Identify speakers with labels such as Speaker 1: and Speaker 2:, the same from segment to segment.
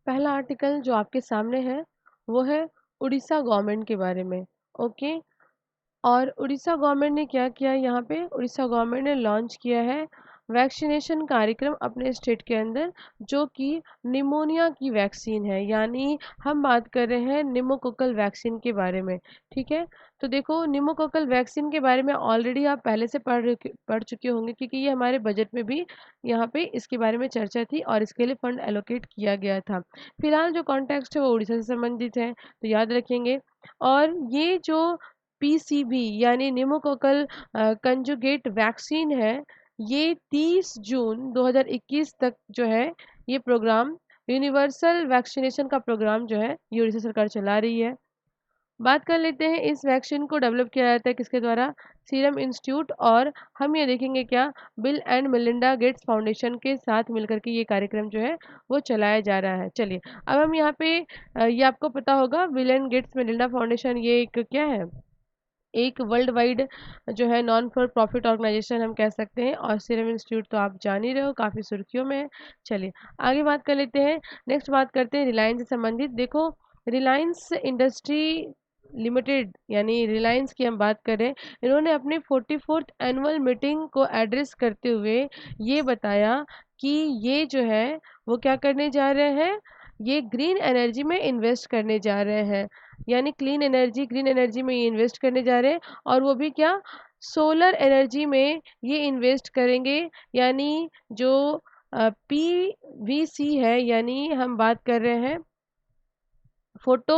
Speaker 1: पहला आर्टिकल जो आपके सामने है वो है उड़ीसा गवर्नमेंट के बारे में। ओके। और उड़ीसा गवर्नमेंट ने क्या किया, यहाँ पे उड़ीसा गवर्नमेंट ने लॉन्च किया है वैक्सीनेशन कार्यक्रम अपने स्टेट के अंदर, जो कि निमोनिया की वैक्सीन है। यानी हम बात कर रहे हैं निमोकोकल वैक्सीन के बारे में। ठीक है। तो देखो, निमोकोकल वैक्सीन के बारे में ऑलरेडी आप पहले से पढ़ चुके होंगे, क्योंकि ये हमारे बजट में भी यहाँ पे इसके बारे में चर्चा थी और इसके लिए फंड एलोकेट किया गया था। फिलहाल जो कॉन्टेक्स्ट है वो उड़ीसा से संबंधित है, तो याद रखेंगे। और ये जो पीसीवी यानी निमोकोकल कंजुगेट वैक्सीन है, ये 30 जून 2021 तक जो है ये प्रोग्राम, यूनिवर्सल वैक्सीनेशन का प्रोग्राम जो है ये उड़ीसा सरकार चला रही है। बात कर लेते हैं इस वैक्सीन को डेवलप किया जाता है किसके द्वारा, सीरम इंस्टीट्यूट, और हम ये देखेंगे क्या, bill and Melinda Gates foundation के साथ मिलकर के ये कार्यक्रम जो है वो चलाया जा रहा है। चलिए, अब हम यहाँ पे ये आपको पता होगा, Bill and Gates Melinda Foundation ये एक क्या है, एक वर्ल्ड वाइड जो है नॉन फॉर प्रॉफिट ऑर्गेनाइजेशन हम कह सकते हैं। और सीरम इंस्टीट्यूट तो आप जान ही रहे हो, काफ़ी सुर्खियों में है। चलिए आगे बात कर लेते हैं। नेक्स्ट बात करते हैं रिलायंस से संबंधित। देखो, रिलायंस इंडस्ट्री लिमिटेड यानी रिलायंस की हम बात करें, इन्होंने अपनी 44th एनुअल मीटिंग को एड्रेस करते हुए ये बताया कि ये जो है वो क्या करने जा रहे हैं, ये ग्रीन एनर्जी में इन्वेस्ट करने जा रहे हैं। यानी क्लीन एनर्जी, ग्रीन एनर्जी में ये इन्वेस्ट करने जा रहे हैं, और वो भी क्या, सोलर एनर्जी में ये इन्वेस्ट करेंगे। यानी जो पीवीसी है, यानी हम बात कर रहे हैं फोटो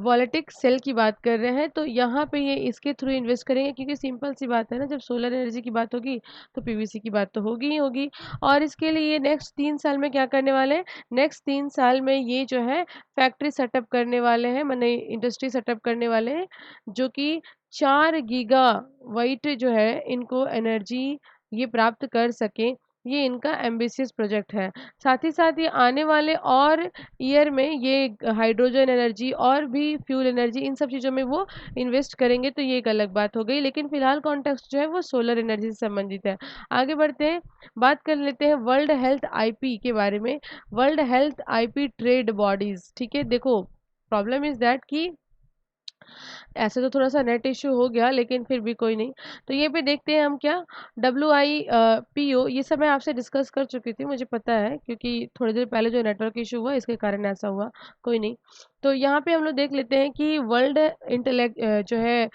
Speaker 1: वोल्टेइक सेल की बात कर रहे हैं, तो यहाँ पे ये इसके थ्रू इन्वेस्ट करेंगे, क्योंकि सिंपल सी बात है ना, जब सोलर एनर्जी की बात होगी तो पीवीसी की बात तो होगी ही होगी। और इसके लिए ये नेक्स्ट 3 साल में क्या करने वाले हैं, नेक्स्ट 3 साल में ये जो है फैक्ट्री सेटअप करने वाले हैं, माने इंडस्ट्री सेटअप करने वाले हैं, जो कि 4 गीगा वाइट जो है इनको एनर्जी ये प्राप्त कर सके। ये इनका एम्बिशियस प्रोजेक्ट है। साथ ही साथ ये आने वाले और ईयर में ये हाइड्रोजन एनर्जी और भी फ्यूल एनर्जी, इन सब चीज़ों में वो इन्वेस्ट करेंगे, तो ये एक अलग बात हो गई। लेकिन फिलहाल कॉन्टेक्स्ट जो है वो सोलर एनर्जी से संबंधित है। आगे बढ़ते हैं, बात कर लेते हैं वर्ल्ड हेल्थ आईपी के बारे में। World health IP trade bodies, ठीक है। देखो, प्रॉब्लम इज दैट कि ऐसे तो थोड़ा सा नेट इश्यू हो गया, लेकिन फिर भी कोई नहीं। तो ये भी देखते हैं हम क्या, WIPO, ये सब मैं आपसे डिस्कस कर चुकी थी, मुझे पता है, क्योंकि थोड़ी देर पहले जो नेटवर्क इशू हुआ इसके कारण ऐसा हुआ। कोई नहीं। तो यहाँ पे हम लोग देख लेते हैं कि वर्ल्ड जो है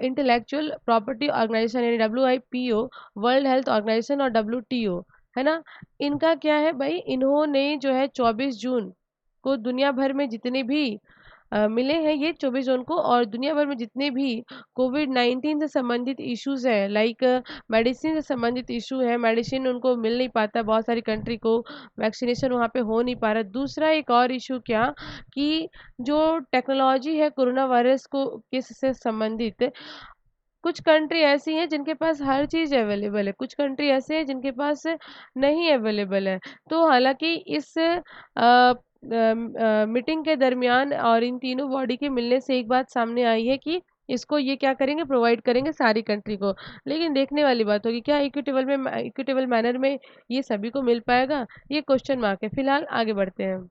Speaker 1: इंटेलेक्चुअल प्रॉपर्टी ऑर्गेनाइजेशन यानी WIPO, वर्ल्ड हेल्थ ऑर्गेनाइजेशन, और WTO, है ना, इनका क्या है भाई, इन्होंने जो है 24 जून को दुनिया भर में जितने भी मिले हैं ये 24 जून को, और दुनिया भर में जितने भी कोविड-19 से संबंधित इश्यूज है, लाइक मेडिसिन से संबंधित इशू है, मेडिसिन उनको मिल नहीं पाता, बहुत सारी कंट्री को वैक्सीनेशन वहाँ पे हो नहीं पा रहा। दूसरा एक और इशू क्या, कि जो टेक्नोलॉजी है कोरोना वायरस को से संबंधित, कुछ कंट्री ऐसी हैं जिनके पास हर चीज़ अवेलेबल है, कुछ कंट्री ऐसे हैं जिनके पास नहीं अवेलेबल है। तो हालांकि इस मीटिंग के दरमियान और इन तीनों बॉडी के मिलने से एक बात सामने आई है कि इसको ये क्या करेंगे, प्रोवाइड करेंगे सारी कंट्री को। लेकिन देखने वाली बात होगी, क्या इक्विटेबल मैनर में ये सभी को मिल पाएगा, ये क्वेश्चन मार्क है। फिलहाल आगे बढ़ते हैं,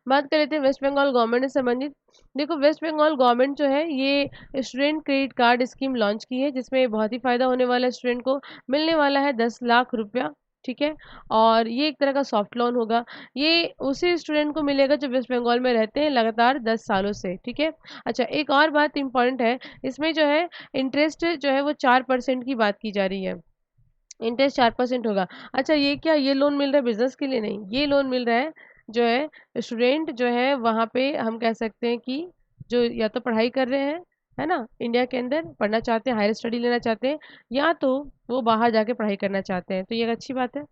Speaker 1: बात कर लेते हैं वेस्ट बंगाल गवर्नमेंट से संबंधित। देखो, वेस्ट बंगाल गवर्नमेंट जो है ये student credit card scheme launch की है, जिसमें बहुत ही फायदा होने वाला है, स्टूडेंट को मिलने वाला है 10 लाख रुपया। ठीक है। और ये एक तरह का सॉफ्ट लोन होगा, ये उसी स्टूडेंट को मिलेगा जो वेस्ट बंगाल में रहते हैं लगातार 10 सालों से। ठीक है। अच्छा, एक और बात इंपॉर्टेंट है, इसमें जो है इंटरेस्ट जो है वो 4% की बात की जा रही है, इंटरेस्ट 4% होगा। अच्छा, ये क्या, ये लोन मिल रहा है बिजनेस के लिए? नहीं, ये लोन मिल रहा है जो है स्टूडेंट जो है वहाँ पे हम कह सकते हैं कि जो या तो पढ़ाई कर रहे हैं, है ना, इंडिया के अंदर पढ़ना चाहते हैं, हायर स्टडी लेना चाहते हैं, या तो वो बाहर जाके पढ़ाई करना चाहते हैं, तो ये एक अच्छी बात है।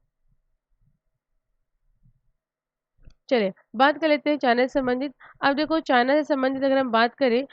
Speaker 1: चलिए, बात कर लेते हैं चाइना से संबंधित। अब देखो, चाइना से संबंधित अगर हम बात करें,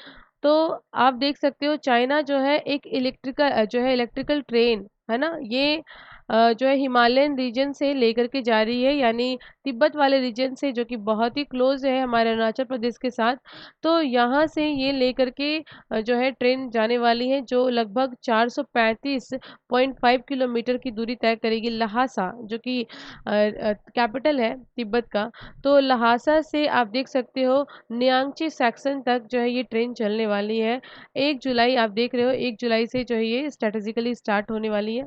Speaker 1: तो आप देख सकते हो चाइना जो है एक इलेक्ट्रिकल ट्रेन, है ना, ये जो है हिमालयन रीजन से लेकर के जा रही है, यानी तिब्बत वाले रीजन से, जो कि बहुत ही क्लोज है हमारे अरुणाचल प्रदेश के साथ। तो यहाँ से ये लेकर के जो है ट्रेन जाने वाली है, जो लगभग 435.5 किलोमीटर की दूरी तय करेगी। लहासा जो कि कैपिटल है तिब्बत का, तो लहासा से आप देख सकते हो न्यांगची सेक्शन तक जो है ये ट्रेन चलने वाली है। 1 जुलाई आप देख रहे हो, 1 जुलाई से जो है ये स्ट्रेटेजिकली स्टार्ट होने वाली है।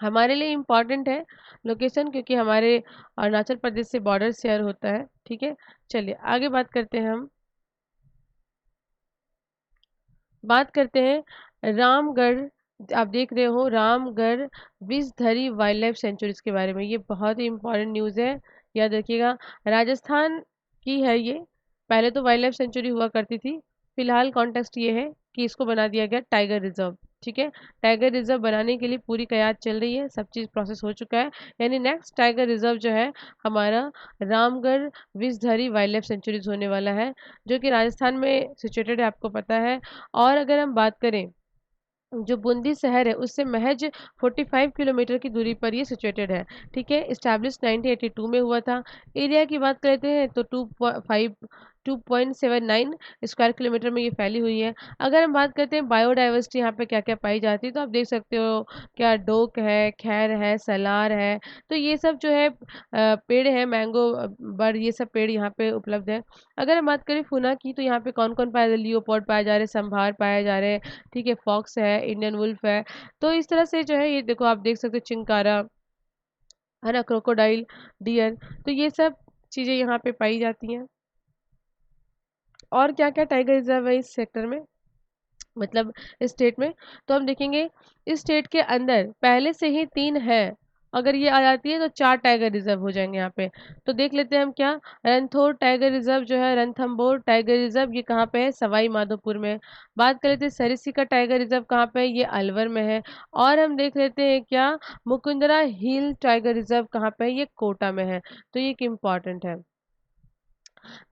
Speaker 1: हमारे लिए इम्पोर्टेंट है लोकेशन, क्योंकि हमारे अरुणाचल प्रदेश से बॉर्डर शेयर होता है। ठीक है, चलिए आगे बात करते हैं। हम बात करते हैं रामगढ़, आप देख रहे हो रामगढ़ विषधरी वाइल्ड लाइफ सेंचुरीज के बारे में। ये बहुत ही इंपॉर्टेंट न्यूज़ है, याद रखिएगा। राजस्थान की है ये। पहले तो वाइल्ड लाइफ सेंचुरी हुआ करती थी, फिलहाल कॉन्टेक्स्ट ये है कि इसको बना दिया गया टाइगर रिजर्व। ठीक है, टाइगर रिजर्व बनाने के लिए पूरी कयात चल रही है, सब चीज़ प्रोसेस हो चुका है। यानी नेक्स्ट टाइगर रिजर्व जो है हमारा रामगढ़ विषधरी वाइल्ड लाइफ सेंचुरीज होने वाला है, जो कि राजस्थान में सिचुएटेड है, आपको पता है। और अगर हम बात करें, जो बूंदी शहर है उससे महज 45 किलोमीटर की दूरी पर ये सिचुएटेड है। ठीक है, इस्टेब्लिश 1982 में हुआ था। एरिया की बात करते हैं तो 2.79 स्क्वायर किलोमीटर में ये फैली हुई है। अगर हम बात करते हैं बायोडाइवर्सिटी यहाँ पे क्या क्या पाई जाती है, तो आप देख सकते हो क्या डोक है, खैर है, सलार है। तो ये सब जो है पेड़ है, मैंगो बर्ड, ये सब पेड़ यहाँ पे उपलब्ध है। अगर हम बात करें फुना की, तो यहाँ पे कौन कौन पाया जा रहा है, लियोपोर्ड पाए जा रहे हैं, संभार पाए जा रहे हैं। ठीक है, फॉक्स है, इंडियन वुल्फ है। तो इस तरह से जो है ये देखो, आप देख सकते हो चिंकारा है ना, क्रोकोडाइल, डियर। तो ये सब चीजें यहाँ पे पाई जाती हैं। और क्या क्या टाइगर रिजर्व है इस सेक्टर में, मतलब इस स्टेट में, तो हम देखेंगे इस स्टेट के अंदर पहले से ही 3 है। अगर ये आ जाती है तो 4 टाइगर रिजर्व हो जाएंगे यहाँ पे। तो देख लेते हैं हम क्या। रणथोड़ टाइगर रिजर्व जो है, रणथंभौर टाइगर रिजर्व, ये कहाँ पे है, सवाई माधोपुर में। बात कर लेते हैं सरिस्का का टाइगर रिजर्व कहाँ पे है, ये अलवर में है। और हम देख लेते हैं क्या, मुकुंदरा हिल टाइगर रिजर्व कहाँ पे है, ये कोटा में है। तो ये एक इम्पॉर्टेंट है।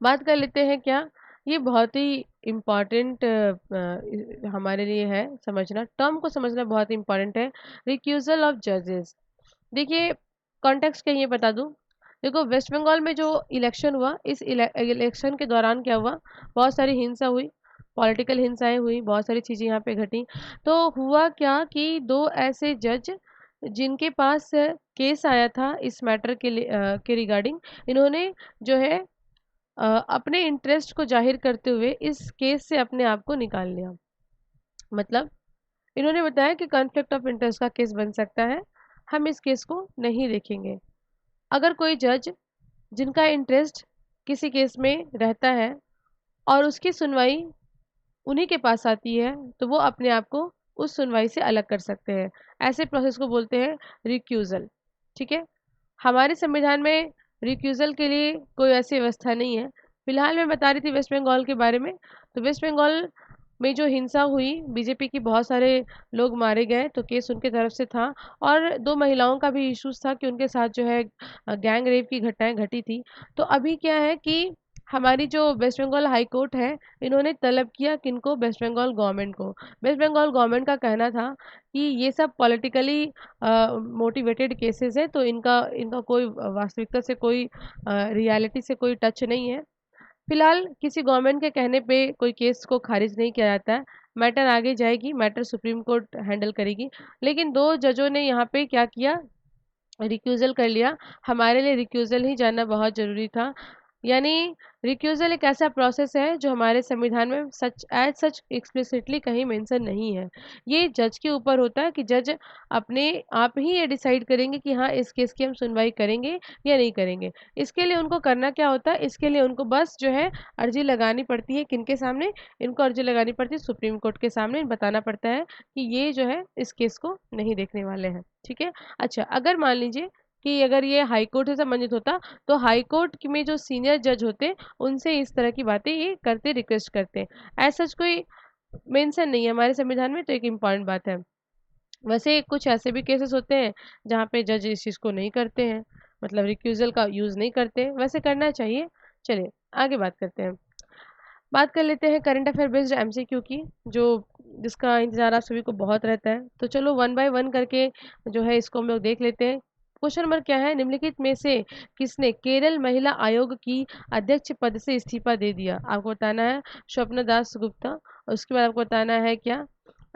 Speaker 1: बात कर लेते हैं क्या, ये बहुत ही इम्पॉर्टेंट हमारे लिए है समझना, टर्म को समझना बहुत इम्पॉर्टेंट है। रिक्यूजल ऑफ जजेस, देखिए कॉन्टेक्स्ट क्या ये बता दूं। देखो वेस्ट बंगाल में जो इलेक्शन हुआ, इस इलेक्शन के दौरान क्या हुआ, बहुत सारी हिंसा हुई, पॉलिटिकल हिंसाएं हुई, बहुत सारी चीजें यहाँ पे घटी। तो हुआ क्या कि 2 ऐसे जज जिनके पास केस आया था इस मैटर के रिगार्डिंग, इन्होंने जो है अपने इंटरेस्ट को जाहिर करते हुए इस केस से अपने आप को निकाल लिया। मतलब इन्होंने बताया कि कॉन्फ्लिक्ट ऑफ इंटरेस्ट का केस बन सकता है, हम इस केस को नहीं देखेंगे। अगर कोई जज जिनका इंटरेस्ट किसी केस में रहता है और उसकी सुनवाई उन्हीं के पास आती है, तो वो अपने आप को उस सुनवाई से अलग कर सकते हैं। ऐसे प्रोसेस को बोलते हैं रिक्यूजल। ठीक है, हमारे संविधान में रिक्यूजल के लिए कोई ऐसी व्यवस्था नहीं है। फिलहाल मैं बता रही थी वेस्ट बंगाल के बारे में। तो वेस्ट बंगाल में जो हिंसा हुई, बीजेपी की बहुत सारे लोग मारे गए, तो केस उनके तरफ से था। और 2 महिलाओं का भी इश्यूज था कि उनके साथ जो है गैंग रेप की घटनाएं घटी थी। तो अभी क्या है कि हमारी जो वेस्ट बंगाल हाई कोर्ट है, इन्होंने तलब किया किनको, वेस्ट बंगाल गवर्नमेंट को। वेस्ट बंगाल गवर्नमेंट का कहना था कि ये सब पॉलिटिकली मोटिवेटेड केसेस है, तो इनका इनका कोई वास्तविकता से कोई रियलिटी से कोई टच नहीं है। फिलहाल किसी गवर्नमेंट के कहने पे कोई केस को खारिज नहीं किया जाता है, मैटर आगे जाएगी, मैटर सुप्रीम कोर्ट हैंडल करेगी। लेकिन 2 जजों ने यहाँ पे क्या किया, रिक्यूजल कर लिया। हमारे लिए रिक्यूजल ही जानना बहुत ज़रूरी था। यानी रिक्यूजल एक ऐसा प्रोसेस है जो हमारे संविधान में सच एज सच एक्सप्लिसिटली कहीं मेंशन नहीं है। ये जज के ऊपर होता है कि जज अपने आप ही ये डिसाइड करेंगे कि हाँ इस केस की हम सुनवाई करेंगे या नहीं करेंगे। इसके लिए उनको करना क्या होता है, इसके लिए उनको बस जो है अर्जी लगानी पड़ती है, किनके सामने, इनको अर्जी लगानी पड़ती है सुप्रीम कोर्ट के सामने, बताना पड़ता है कि ये जो है इस केस को नहीं देखने वाले हैं। ठीक है, अच्छा अगर मान लीजिए कि अगर ये हाई कोर्ट से संबंधित होता, तो हाई कोर्ट में जो सीनियर जज होते, उनसे इस तरह की बातें ये करते, रिक्वेस्ट करते। ऐसा कोई मेंशन नहीं है हमारे संविधान में, तो एक इम्पॉर्टेंट बात है। वैसे कुछ ऐसे भी केसेस होते हैं जहाँ पे जज इस चीज़ को नहीं करते हैं, मतलब रिक्यूजल का यूज़ नहीं करते, वैसे करना चाहिए। चलिए आगे बात करते हैं। बात कर लेते हैं करंट अफेयर बेस्ड एमसीक्यू की, जो जिसका इंतजार आप सभी को बहुत रहता है। तो चलो वन बाय वन करके जो है इसको हम लोग देख लेते हैं। क्वेश्चन नंबर क्या है, निम्नलिखित में से किसने केरल महिला आयोग की अध्यक्ष पद से इस्तीफा दे दिया? आपको बताना है स्वप्ना दास गुप्ता, और उसके बाद आपको बताना है क्या,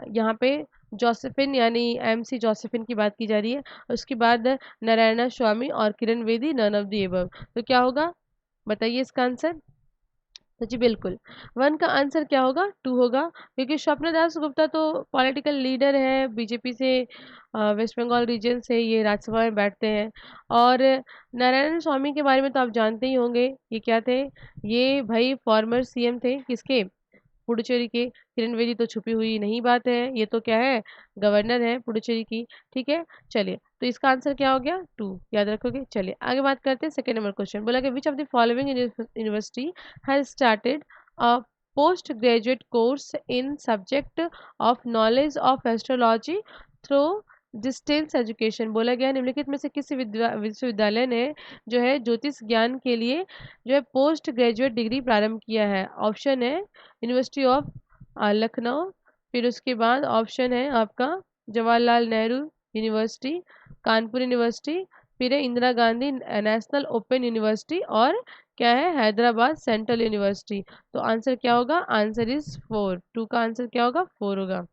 Speaker 1: यहाँ पे जोसेफिन यानी एमसी जोसेफिन की बात की जा रही है। उसके बाद नारायणा स्वामी और Kiran Bedi, none of the above. तो क्या होगा, बताइए इसका आंसर। तो जी बिल्कुल, वन का आंसर क्या होगा, टू होगा, क्योंकि स्वप्न दास गुप्ता तो पॉलिटिकल लीडर है बीजेपी से, वेस्ट बंगाल रीजन से ये राज्यसभा में बैठते हैं। और नारायण स्वामी के बारे में तो आप जानते ही होंगे, ये क्या थे, ये भाई फॉर्मर सीएम थे, किसके, पुडुचेरी के। किरण बेदी तो छुपी हुई नहीं बात है, ये तो क्या है, गवर्नर है पुडुचेरी की। ठीक है, चलिए, तो इसका आंसर क्या हो गया, टू, याद रखोगे। चलिए आगे बात करते हैं। सेकेंड नंबर क्वेश्चन बोला कि विच of the following university has started a post graduate course in subject of knowledge of astrology through distance education. बोला गया है निम्नलिखित में से किसी विश्वविद्यालय ने जो है ज्योतिष ज्ञान के लिए जो है पोस्ट ग्रेजुएट डिग्री प्रारंभ किया है। ऑप्शन है यूनिवर्सिटी ऑफ लखनऊ, फिर उसके बाद ऑप्शन है आपका जवाहरलाल नेहरू यूनिवर्सिटी, कानपुर यूनिवर्सिटी, फिर है Indira Gandhi national open university, और क्या है, हैदराबाद सेंट्रल यूनिवर्सिटी। तो आंसर क्या होगा, आंसर इज फोर, टू का आंसर क्या होगा, फोर होगा।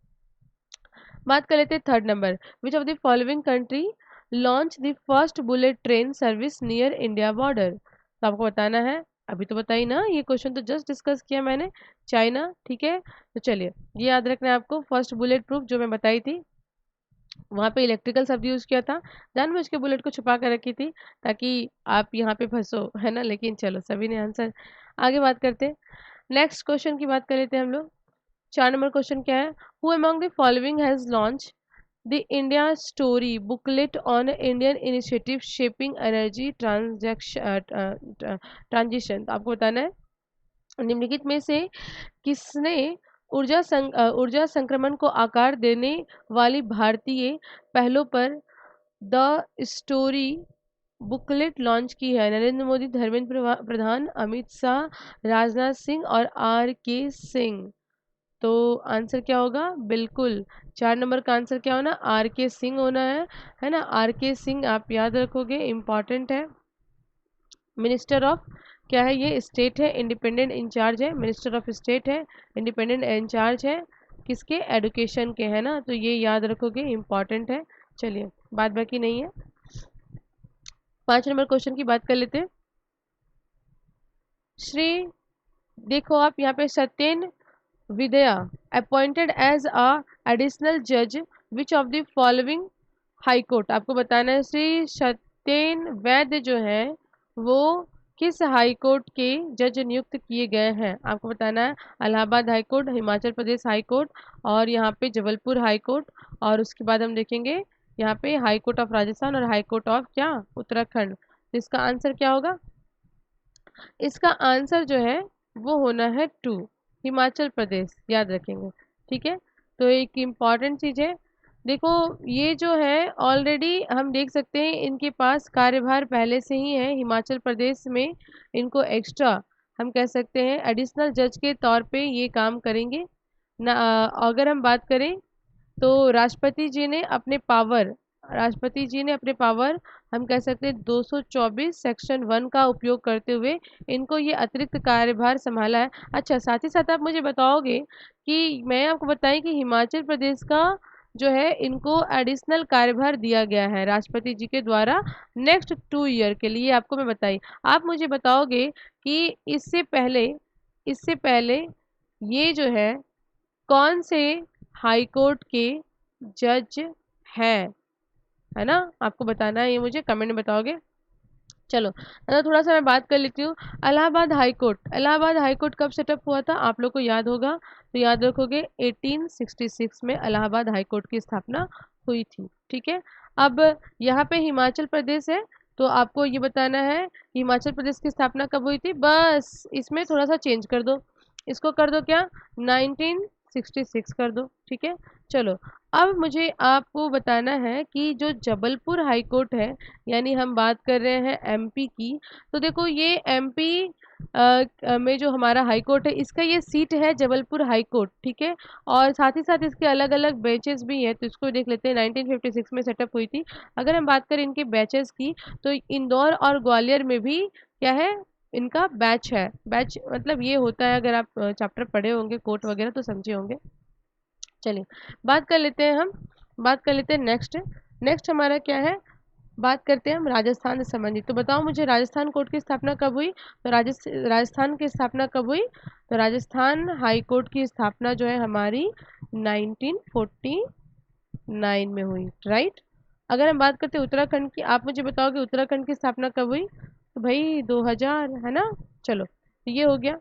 Speaker 1: बात कर लेते हैं third number, which of the following country launch the first bullet train service near India border. तो आपको बताना है, अभी तो बताई ना, ये क्वेश्चन तो जस्ट डिस्कस किया मैंने, चाइना। ठीक है, तो चलिए ये याद रखना है आपको, फर्स्ट बुलेट प्रूफ जो मैं बताई थी वहाँ पे इलेक्ट्रिकल शब्द यूज किया था, जानबूझ के बुलेट को छुपा कर रखी थी ताकि आप यहाँ पे फंसो, है ना। लेकिन चलो सभी ने आंसर, आगे बात करते हैं। नेक्स्ट क्वेश्चन की बात कर लेते हैं हम लोग। 4 नंबर क्वेश्चन क्या है, who among the following has launch the India story booklet on Indian initiative shaping energy transition. तो आपको बताना है निम्नलिखित में से किसने ऊर्जा संक्रमण को आकार देने वाली भारतीय पहलों पर द स्टोरी बुकलेट लॉन्च की है? नरेंद्र मोदी, धर्मेंद्र प्रधान, अमित शाह, राजनाथ सिंह और आर के सिंह। तो आंसर क्या होगा, बिल्कुल 4 नंबर का आंसर क्या होना, आर के सिंह होना है ना। आर के सिंह आप याद रखोगे, इम्पॉर्टेंट है। मिनिस्टर ऑफ क्या है, ये स्टेट है, इंडिपेंडेंट इंचार्ज है, मिनिस्टर ऑफ स्टेट है, इंडिपेंडेंट इंचार्ज है किसके, एडुकेशन के, है ना। तो ये याद रखोगे, इम्पॉर्टेंट है। चलिए बात बाकी नहीं है। 5 नंबर क्वेश्चन की बात कर लेते हैं। श्री, देखो आप यहाँ पे सत्येन विद्या अपॉइंटेड एज अ एडिशनल जज विच of the following high court. आपको बताना है श्री सत्येन वैद्य जो है वो किस हाई कोर्ट के जज नियुक्त किए गए हैं। आपको बताना है Allahabad high court, Himachal Pradesh high court, और यहाँ पे जबलपुर हाई कोर्ट, और उसके बाद हम देखेंगे यहाँ पे हाई कोर्ट ऑफ राजस्थान और हाई कोर्ट ऑफ क्या, उत्तराखंड। तो इसका आंसर क्या होगा, इसका आंसर जो है वो होना है टू, हिमाचल प्रदेश, याद रखेंगे। ठीक है, तो एक इम्पॉर्टेंट चीज़ है, देखो ये जो है ऑलरेडी हम देख सकते हैं इनके पास कार्यभार पहले से ही है हिमाचल प्रदेश में, इनको एक्स्ट्रा हम कह सकते हैं एडिशनल जज के तौर पे ये काम करेंगे ना। अगर हम बात करें तो राष्ट्रपति जी ने अपने पावर हम कह सकते हैं 224 सेक्शन 1 का उपयोग करते हुए इनको ये अतिरिक्त कार्यभार संभाला है। अच्छा, साथ ही साथ आप मुझे बताओगे कि मैं आपको बताएं कि हिमाचल प्रदेश का जो है इनको एडिशनल कार्यभार दिया गया है राष्ट्रपति जी के द्वारा नेक्स्ट 2 ईयर के लिए। आपको मैं बताई, आप मुझे बताओगे कि इससे पहले ये जो है कौन से हाई कोर्ट के जज हैं, है ना। आपको बताना है, ये मुझे कमेंट में बताओगे। चलो थोड़ा सा मैं बात कर लेती हूँ। इलाहाबाद हाई कोर्ट कब सेटअप हुआ था, आप लोग को याद होगा, तो याद रखोगे 1866 में इलाहाबाद हाई कोर्ट की स्थापना हुई थी। ठीक है, अब यहाँ पे हिमाचल प्रदेश है, तो आपको ये बताना है हिमाचल प्रदेश की स्थापना कब हुई थी, बस इसमें थोड़ा सा चेंज कर दो, इसको कर दो क्या, 1966 कर दो। ठीक है, चलो अब मुझे आपको बताना है कि जो जबलपुर हाई कोर्ट है, यानी हम बात कर रहे हैं एमपी की, तो देखो ये एमपी में जो हमारा हाई कोर्ट है, इसका ये सीट है जबलपुर हाई कोर्ट, ठीक है। और साथ ही साथ इसके अलग अलग बेंचेस भी हैं, तो इसको देख लेते हैं। 1956 में सेटअप हुई थी। अगर हम बात करें इनके बैचेस की, तो इंदौर और ग्वालियर में भी क्या है, इनका बैच है। बैच मतलब ये होता है, अगर आप चैप्टर पढ़े होंगे कोर्ट वगैरह तो समझे होंगे। चलिए बात कर लेते हैं हम, बात कर लेते हैं नेक्स्ट। नेक्स्ट हमारा क्या है, बात करते हैं हम राजस्थान से संबंधित। तो बताओ मुझे, राजस्थान कोर्ट की स्थापना कब हुई? तो राजस्थान की स्थापना कब हुई? तो राजस्थान हाई कोर्ट की स्थापना जो है हमारी 1949 में हुई, राइट। अगर हम बात करते हैं उत्तराखंड की, आप मुझे बताओ कि उत्तराखंड की स्थापना कब हुई? तो भाई 2000, है ना। चलो तो ये हो गया।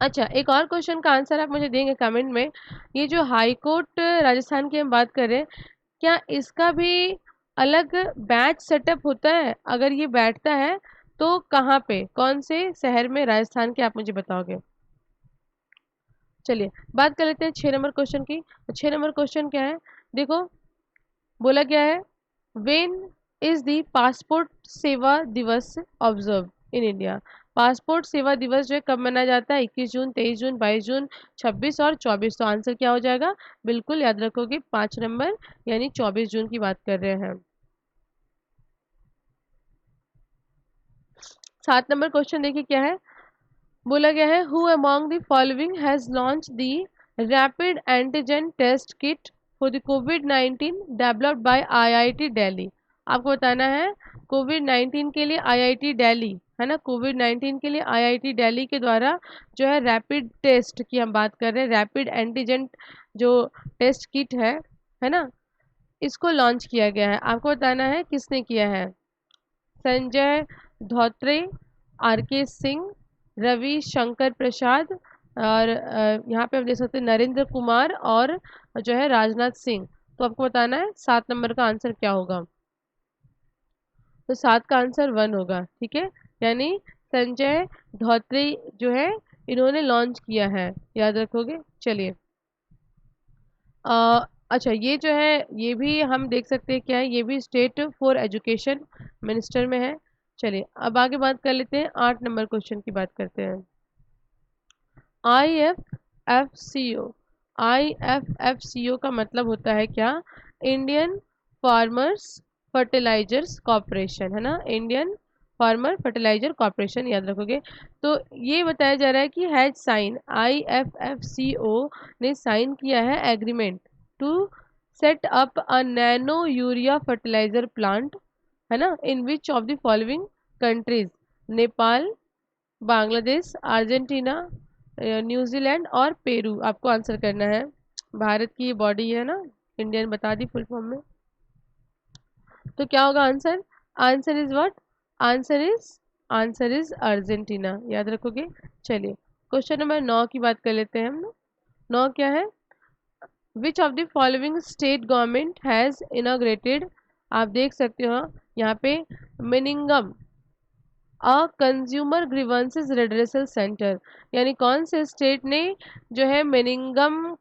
Speaker 1: अच्छा, एक और क्वेश्चन का आंसर आप मुझे देंगे कमेंट में। ये जो हाई कोर्ट राजस्थान की हम बात कर रहे हैं, क्या इसका भी अलग बैच सेटअप होता है? अगर ये बैठता है तो कहाँ पे, कौन से शहर में राजस्थान के, आप मुझे बताओगे। चलिए बात कर लेते हैं 6 नंबर क्वेश्चन की। तो 6 नंबर क्वेश्चन क्या है, देखो बोला गया है, वेन इज द पासपोर्ट सेवा दिवस ऑब्जर्व इन इंडिया। पासपोर्ट सेवा दिवस जो है कब मनाया जाता है? 21 जून, 23 जून, 22 जून, 26 और 24। तो आंसर क्या हो जाएगा? बिल्कुल याद रखोगे 5 नंबर, यानी 24 जून की बात कर रहे हैं। 7 नंबर क्वेश्चन देखिए क्या है, बोला गया है, who among the following has launch the rapid antigen test kit for the कोविड-19 डेवलप्ड बाय आईआईटी दिल्ली। आपको बताना है कोविड-19 के लिए आईआईटी दिल्ली, है ना, कोविड-19 के लिए आईआईटी दिल्ली के द्वारा जो है रैपिड टेस्ट की हम बात कर रहे हैं, रैपिड एंटीजन जो टेस्ट किट है ना, इसको लॉन्च किया गया है। आपको बताना है किसने किया है? संजय धोत्रे, आर के सिंह, रवि शंकर प्रसाद, और यहाँ पे हम देख सकते हैं नरेंद्र कुमार और जो है राजनाथ सिंह। तो आपको बताना है 7 नंबर का आंसर क्या होगा। तो 7 का आंसर 1 होगा, ठीक है। यानी संजय धोत्रे जो है इन्होंने लॉन्च किया है, याद रखोगे। चलिए अच्छा, ये जो है ये भी हम देख सकते हैं क्या है, ये भी स्टेट फॉर एजुकेशन मिनिस्टर में है। चलिए अब आगे बात कर लेते हैं, 8 नंबर क्वेश्चन की बात करते हैं। IFFCO, IFFCO का मतलब होता है क्या? इंडियन फार्मर्स फर्टिलाइजर्स कॉर्पोरेशन, है ना, इंडियन फार्मर फर्टिलाइजर कॉर्पोरेशन, याद रखोगे। तो ये बताया जा रहा है कि हैज साइन, IFFCO ने साइन किया है agreement to set up a nano urea fertiliser plant, है ना, in which of the following countries, Nepal, Bangladesh, Argentina, New Zealand और पेरू। आपको आंसर करना है। भारत की ये बॉडी है ना, इंडियन बता दी फुल फॉर्म में। तो क्या होगा answer? Answer is what? Answer is Argentina, याद रखोगे। चलिए क्वेश्चन नंबर 9 की बात कर लेते हैं हम लोग। 9 क्या है, which of the following state government has inaugurated, आप देख सकते हो यहाँ पे, मिनिंगम a consumer grievances redressal centre, यानी कौन से स्टेट ने जो है मिनिंगम,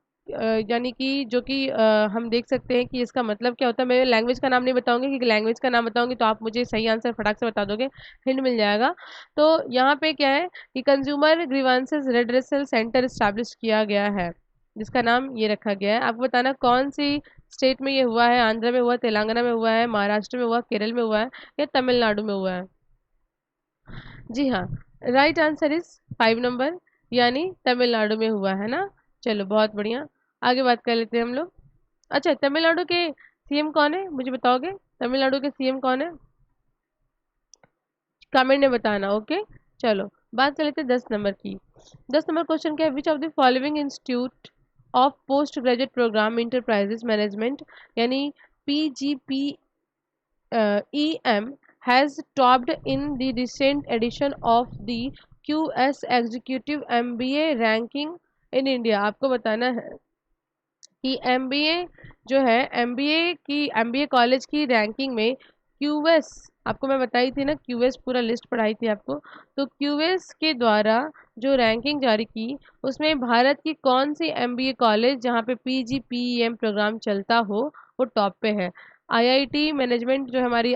Speaker 1: यानी कि जो कि हम देख सकते हैं कि इसका मतलब क्या होता है। मैं लैंग्वेज का नाम नहीं बताऊंगी, क्योंकि लैंग्वेज का नाम बताऊंगी तो आप मुझे सही आंसर फटाक से बता दोगे, हिंट मिल जाएगा। तो यहाँ पे क्या है कि consumer grievances redressal centre establish किया गया है, जिसका नाम ये रखा गया है। आपको बताना कौन सी स्टेट में ये हुआ है, आंध्र में हुआ, तेलंगाना में हुआ है, महाराष्ट्र में हुआ, केरल में हुआ है, या तमिलनाडु में हुआ है। जी हाँ, राइट आंसर इज 5 नंबर, यानी तमिलनाडु में हुआ है ना। चलो बहुत बढ़िया, आगे बात कर लेते हैं हम लोग। अच्छा, तमिलनाडु के सीएम कौन है, मुझे बताओगे? तमिलनाडु के सीएम कौन है? कमेंट में बताना, ओके। चलो बात कर लेते हैं 10 नंबर की। 10 नंबर क्वेश्चन क्या है, which of the following institute of post graduate programme enterprises management, यानी PGP EM has topped in the recent edition of the QS Executive MBA ranking in India। आपको बताना है कि MBA जो है, MBA कॉलेज की रैंकिंग में QS, आपको मैं बताई थी ना, QS पूरा लिस्ट पढ़ाई थी आपको। तो QS के द्वारा जो रैंकिंग जारी की, उसमें भारत की कौन सी MBA कॉलेज जहाँ पे PGPEM प्रोग्राम चलता हो वो टॉप पे है। IIT मैनेजमेंट जो हमारी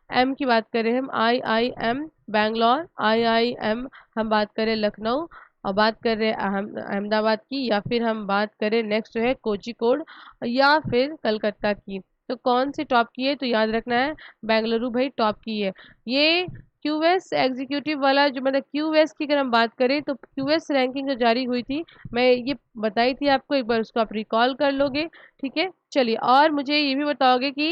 Speaker 1: एम की बात करें हम, IIM बैंगलोर, IIM हम बात करें लखनऊ, और बात कर रहे हैं अहमदाबाद की, या फिर हम बात करें नेक्स्ट जो है कोझिकोड या फिर कलकत्ता की। तो कौन सी टॉप की है, तो याद रखना है बेंगलुरु भाई टॉप की है। ये क्यूएस एग्जीक्यूटिव वाला जो मतलब क्यूएस की अगर हम बात करें तो क्यूएस रैंकिंग जो जारी हुई थी, मैं ये बताई थी आपको, एक बार उसको आप रिकॉल कर लोगे। ठीक है, चलिए, और मुझे ये भी बताओगे कि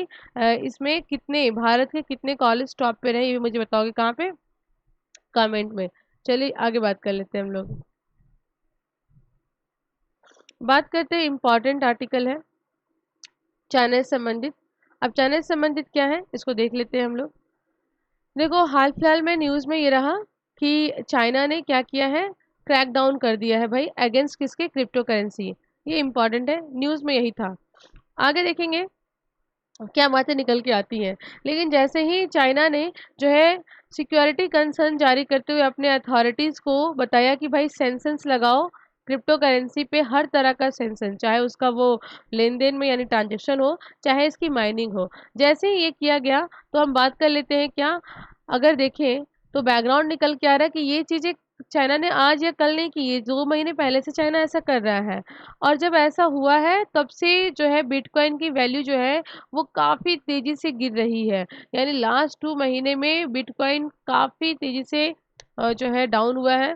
Speaker 1: इसमें कितने भारत के कितने कॉलेज टॉप पे रहे, ये भी मुझे बताओगे कहाँ पे, कमेंट में। चलिए आगे बात कर लेते हैं हम लोग। बात करते हैं, इम्पोर्टेंट आर्टिकल है चाइना से संबंधित। अब चाइना से संबंधित क्या है इसको देख लेते हैं हम लोग। देखो, हाल फिलहाल में न्यूज़ में ये रहा कि चाइना ने क्या किया है, क्रैक डाउन कर दिया है भाई अगेंस्ट किसके, क्रिप्टो करेंसी। ये इंपॉर्टेंट है, न्यूज़ में यही था। आगे देखेंगे क्या बातें निकल के आती हैं। लेकिन जैसे ही चाइना ने जो है सिक्योरिटी कंसर्न जारी करते हुए अपने अथॉरिटीज़ को बताया कि भाई सेंसन्स लगाओ क्रिप्टो करेंसी पे, हर तरह का सेंसन, चाहे उसका वो लेन देन में यानी ट्रांजेक्शन हो, चाहे इसकी माइनिंग हो। जैसे ही ये किया गया तो हम बात कर लेते हैं क्या, अगर देखें तो बैकग्राउंड निकल के आ रहा है कि ये चीज़ें चाइना ने आज या कल नहीं की, ये 2 महीने पहले से चाइना ऐसा कर रहा है। और जब ऐसा हुआ है तब से जो है बिटकॉइन की वैल्यू जो है वो काफ़ी तेज़ी से गिर रही है। यानी लास्ट 2 महीने में बिटकॉइन काफ़ी तेज़ी से जो है डाउन हुआ है।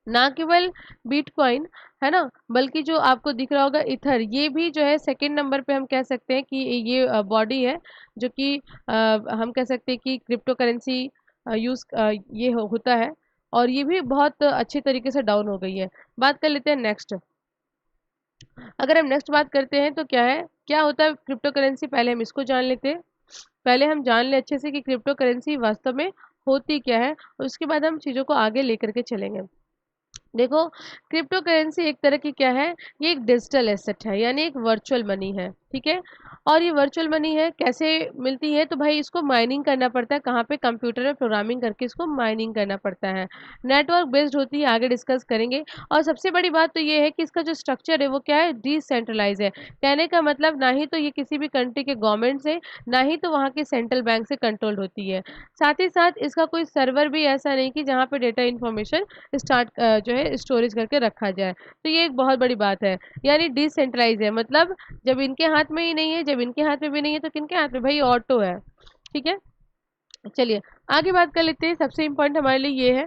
Speaker 1: ना केवल बिटकॉइन, है ना, बल्कि जो आपको दिख रहा होगा इथर, ये भी जो है सेकंड नंबर पे हम कह सकते हैं कि ये बॉडी है जो कि हम कह सकते हैं कि क्रिप्टो करेंसी यूज़ ये होता है, और ये भी बहुत अच्छे तरीके से डाउन हो गई है। बात कर लेते हैं नेक्स्ट। अगर हम नेक्स्ट बात करते हैं तो क्या है, क्या होता है क्रिप्टो करेंसी, पहले हम इसको जान लेते हैं। पहले हम जान ले अच्छे से कि क्रिप्टो करेंसी वास्तव में होती क्या है, और उसके बाद हम चीज़ों को आगे लेकर के चलेंगे। देखो, क्रिप्टो करेंसी एक तरह की क्या है, ये एक डिजिटल एसेट है, यानी एक वर्चुअल मनी है। ठीक है, और ये वर्चुअल मनी है, कैसे मिलती है, तो भाई इसको माइनिंग करना पड़ता है, कहाँ पे, कंप्यूटर में प्रोग्रामिंग करके इसको माइनिंग करना पड़ता है। नेटवर्क बेस्ड होती है, आगे डिस्कस करेंगे। और सबसे बड़ी बात तो ये है कि इसका जो स्ट्रक्चर है वो क्या है, डिसेंट्रलाइज है। कहने का मतलब ना ही तो ये किसी भी कंट्री के गवर्नमेंट से, ना ही तो वहाँ के सेंट्रल बैंक से कंट्रोल होती है। साथ ही साथ इसका कोई सर्वर भी ऐसा नहीं कि जहाँ पे डेटा इन्फॉर्मेशन जो है स्टोरेज करके रखा जाए। तो ये एक बहुत बड़ी बात है, यानी डिसेंट्रलाइज है, मतलब जब इनके हाथ में ही नहीं है, जब इनके हाथ में भी नहीं है, तो किनके हाथ में, भाई ऑटो है। ठीक है, चलिए आगे बात कर लेते हैं। सबसे इम्पोर्टेंट हमारे लिए ये है,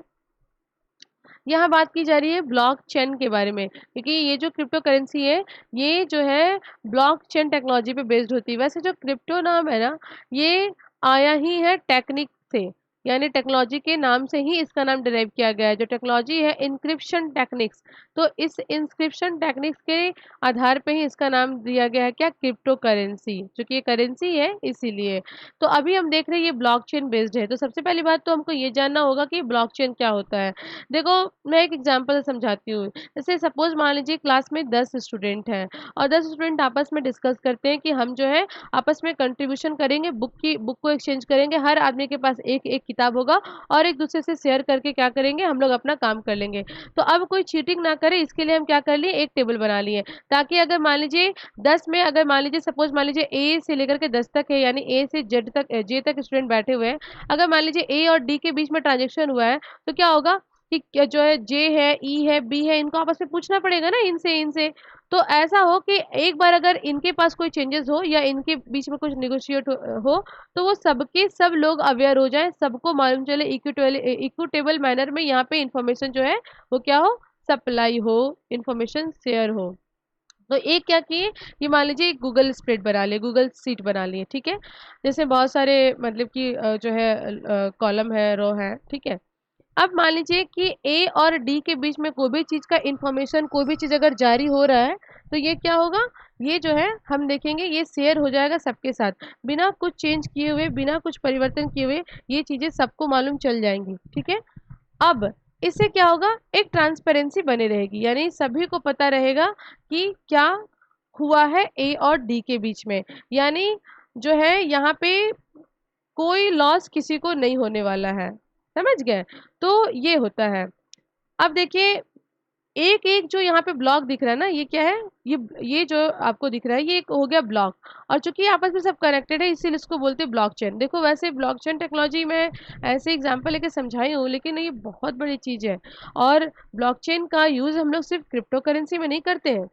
Speaker 1: यहाँ बात की जा रही है ब्लॉकचेन के बारे में, क्योंकि ये जो क्रिप्टो करेंसी है ये जो है ब्लॉकचेन टेक्नोलॉजी पे बेस्ड होती है। वैसे जो क्रिप्टो नाम है ना, ये आया ही है टेक्निक से, यानी टेक्नोलॉजी के नाम से ही इसका नाम डिराइव किया गया है। जो टेक्नोलॉजी है इंक्रिप्शन टेक्निक्स, तो इस इंक्रिप्शन टेक्निक्स के आधार पे ही इसका नाम दिया गया है क्या, क्रिप्टो करेंसी, क्योंकि ये करेंसी है इसीलिए। तो अभी हम देख रहे हैं ये ब्लॉकचेन बेस्ड है। तो सबसे पहली बात तो हमको ये जानना होगा कि ब्लॉकचेन क्या होता है। देखो, मैं एक एग्जांपल से समझाती हूँ। जैसे सपोज मान लीजिए क्लास में 10 स्टूडेंट हैं, और 10 स्टूडेंट आपस में डिस्कस करते हैं कि हम जो है आपस में कंट्रीब्यूशन करेंगे, बुक को एक्सचेंज करेंगे, हर आदमी के पास एक एक किताब होगा, और एक दूसरे से शेयर करके क्या करेंगे, हम लोग अपना काम कर लेंगे। तो अब कोई चीटिंग ना करे, इसके लिए हम क्या कर लिए, एक टेबल बना लिए, ताकि अगर मान लीजिए 10 में, अगर मान लीजिए सपोज मान लीजिए ए से लेकर के 10 तक है, यानी ए से जेड तक, जे तक स्टूडेंट बैठे हुए हैं। अगर मान लीजिए ए और डी के बीच में ट्रांजेक्शन हुआ है, तो क्या होगा कि जो है जे है, ई है, बी है, इनको आपस में पूछना पड़ेगा ना, इनसे। तो ऐसा हो कि एक बार अगर इनके पास कोई चेंजेस हो या इनके बीच में कुछ निगोशिएट हो, तो वो सबके सब लोग अवेयर हो जाएं, सबको मालूम चले, इक्विटेबल मैनर में यहाँ पे इंफॉर्मेशन जो है वो क्या हो, सप्लाई हो, इंफॉर्मेशन शेयर हो। तो एक क्या किए, ये मान लीजिए गूगल स्प्रेड बना लिए, गूगल सीट बना लिए। ठीक है, जैसे बहुत सारे मतलब कि जो है कॉलम है, रो है। ठीक है, अब मान लीजिए कि ए और डी के बीच में कोई भी चीज़ का इंफॉर्मेशन, कोई भी चीज़ अगर जारी हो रहा है, तो ये क्या होगा, ये जो है हम देखेंगे ये शेयर हो जाएगा सबके साथ, बिना कुछ चेंज किए हुए, बिना कुछ परिवर्तन किए हुए, ये चीज़ें सबको मालूम चल जाएंगी। ठीक है, अब इससे क्या होगा, एक ट्रांसपेरेंसी बनी रहेगी, यानी सभी को पता रहेगा कि क्या हुआ है ए और डी के बीच में, यानी जो है यहाँ पे कोई लॉस किसी को नहीं होने वाला है। समझ गए, तो ये होता है। अब देखिए, एक एक जो यहाँ पे ब्लॉक दिख रहा है ना, ये क्या है, ये जो आपको दिख रहा है ये एक हो गया ब्लॉक, और चूंकि ये आपस में सब कनेक्टेड है इसीलिए इसको बोलते हैं ब्लॉकचेन। देखो वैसे ब्लॉकचेन टेक्नोलॉजी में ऐसे एग्जांपल लेके समझाई हूँ, लेकिन ये बहुत बड़ी चीज है। और ब्लॉकचेन का यूज हम लोग सिर्फ क्रिप्टो करेंसी में नहीं करते हैं।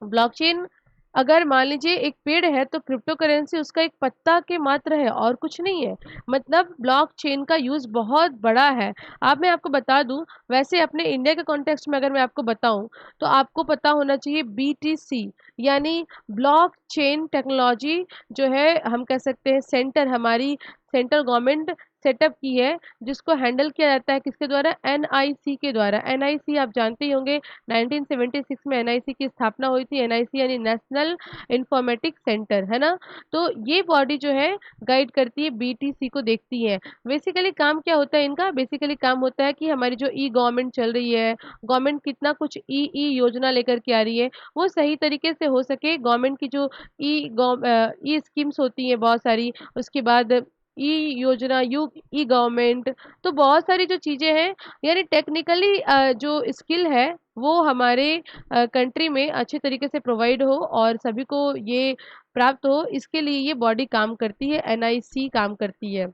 Speaker 1: ब्लॉकचेन, अगर मान लीजिए एक पेड़ है तो क्रिप्टो करेंसी उसका एक पत्ता के मात्र है और कुछ नहीं है। मतलब ब्लॉकचेन का यूज बहुत बड़ा है। अब मैं आपको बता दूं, वैसे अपने इंडिया के कॉन्टेक्स्ट में अगर मैं आपको बताऊं तो आपको पता होना चाहिए बीटीसी, यानी ब्लॉकचेन टेक्नोलॉजी जो है, हम कह सकते हैं सेंटर, हमारी सेंट्रल गवर्नमेंट सेटअप की है, जिसको हैंडल किया जाता है किसके द्वारा, एनआईसी के द्वारा। एनआईसी आप जानते ही होंगे, 1976 में एनआईसी की स्थापना हुई थी। एनआईसी यानी नेशनल इंफॉर्मेटिक्स सेंटर, है ना। तो ये बॉडी जो है गाइड करती है, बीटीसी को देखती है। बेसिकली काम क्या होता है इनका, बेसिकली काम होता है कि हमारी जो ई गवर्नमेंट चल रही है, गवर्नमेंट कितना कुछ ई ई योजना लेकर के आ रही है, वो सही तरीके से हो सके। गवर्नमेंट की जो ई स्कीम्स होती हैं बहुत सारी, उसके बाद ई योजना, यू ई गवर्नमेंट, तो बहुत सारी जो चीज़ें हैं, यानी टेक्निकली जो स्किल है वो हमारे कंट्री में अच्छे तरीके से प्रोवाइड हो और सभी को ये प्राप्त हो, इसके लिए ये बॉडी काम करती है, एनआईसी काम करती है।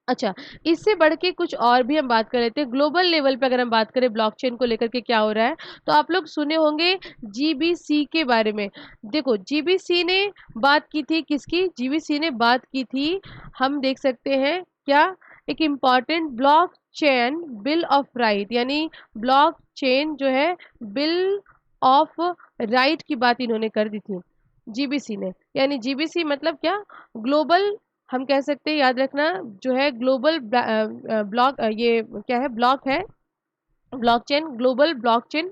Speaker 1: अच्छा, इससे बढ़ के कुछ और भी हम बात कर लेते हैं। ग्लोबल लेवल पे अगर हम बात करें ब्लॉकचेन को लेकर के क्या हो रहा है, तो आप लोग सुने होंगे जीबीसी के बारे में। देखो जीबीसी ने बात की थी किसकी, जीबीसी ने बात की थी, हम देख सकते हैं क्या, एक important block chain bill of right, यानी ब्लॉक चेन जो है बिल ऑफ राइट की बात इन्होंने कर दी थी जीबीसी ने। यानी जीबीसी मतलब क्या, ग्लोबल, हम कह सकते हैं, याद रखना, जो है ग्लोबल ब्लॉक, ये क्या है, ब्लॉक है, ब्लॉकचेन, ग्लोबल ब्लॉकचेन